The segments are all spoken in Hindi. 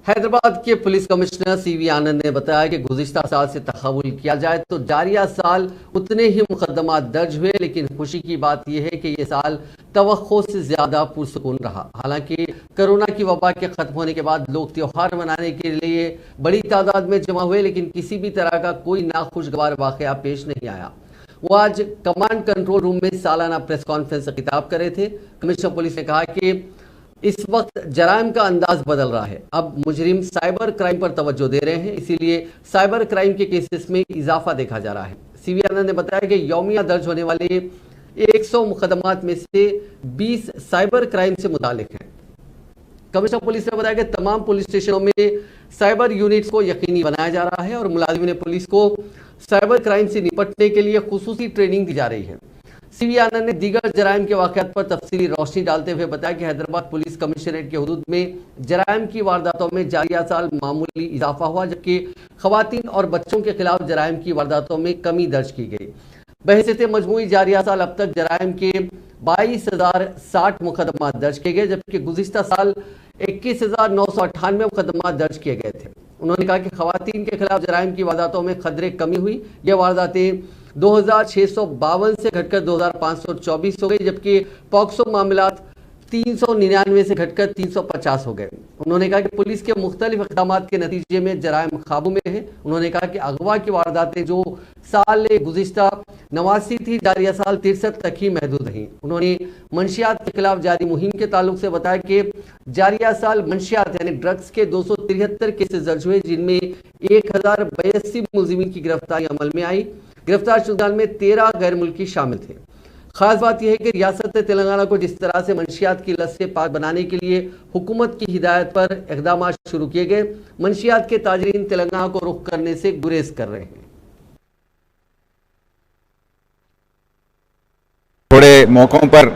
हैदराबाद के पुलिस कमिश्नर सीवी आनंद ने बताया कि गुज़िश्ता साल से तखव्वुल किया जाए तो जारिया साल उतने ही मुकदमा दर्ज हुए, लेकिन खुशी की बात यह है कि ये साल तवक्को से ज्यादा पुरसुकून रहा। हालांकि कोरोना की वबा के खत्म होने के बाद लोग त्योहार मनाने के लिए बड़ी तादाद में जमा हुए, लेकिन किसी भी तरह का कोई नाखुशगवार वाकया पेश नहीं आया। वो आज कमांड कंट्रोल रूम में सालाना प्रेस कॉन्फ्रेंस से खिताब कर रहे थे। कमिश्नर पुलिस ने कहा कि इस वक्त जराइम का अंदाज बदल रहा है। अब मुजरिम साइबर क्राइम पर तवज्जो दे रहे हैं, इसीलिए साइबर क्राइम के केसेस में इजाफा देखा जा रहा है। सीवी आनंद ने बताया कि यौमिया दर्ज होने वाले 100 मुकदमात में से 20 साइबर क्राइम से मुतालिक हैं। कमिश्नर पुलिस ने बताया कि तमाम पुलिस स्टेशनों में साइबर यूनिट्स को यकीनी बनाया जा रहा है और मुलाजिमीन पुलिस को साइबर क्राइम से निपटने के लिए खुसूसी ट्रेनिंग दी जा रही है। सीवी आनंद ने दीगर जराइम के वाक़यात पर तफसीली रोशनी डालते हुए बताया कि हैदराबाद पुलिस कमिश्नरेट के हुदूद में जराइम की वारदातों में जारिया साल मामूली इजाफा हुआ, जबकि खवातीन और बच्चों के खिलाफ जराइम की वारदातों में कमी दर्ज की गई। बहैसियत मजमूई जारिया साल अब तक जराइम के 22,060 मुकदमा दर्ज किए गए, जबकि गुज़िश्ता साल 21,998 मुकदमा दर्ज किए गए थे। उन्होंने कहा कि खवातीन के खिलाफ जराइम की वारदातों में खदरे कमी हुई। यह वारदातें 2,652 से घटकर 2,524 हो गई, जबकि पॉक्सो मामलात 399 से घटकर 350 हो गए। उन्होंने कहा कि पुलिस के मुख्तलिफ इक़दामात के नतीजे में जराइम काबू में है। उन्होंने कहा कि अगवा की वारदातें जो साल गुज़िश्ता 89 थी, जारिया साल 63 तक ही महदूद रहीं। उन्होंने मंशियात के खिलाफ जारी मुहिम के ताल्लुक से बताया कि जारिया साल मंशियात यानी ड्रग्स के 273 केसेस दर्ज हुए, जिनमें 1082 मुलजिमीन की गिरफ्तारी अमल में आई। गिरफ्तार शुदा में 13 गैर मुल्की शामिल थे। खास बात यह है कि रियासत तेलंगाना को जिस तरह से मंशियात की लत से पाक बनाने के लिए हुकूमत की हिदायत पर इक़दाम शुरू किए गए, मंशियात के ताजरीन तेलंगाना को रुख करने से गुरेज कर रहे हैं। थोड़े मौक़ों पर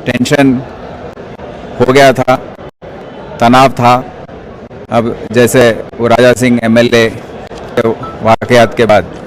टेंशन हो गया था, तनाव था। अब जैसे वो राजा सिंह MLA के वाक़यात के बाद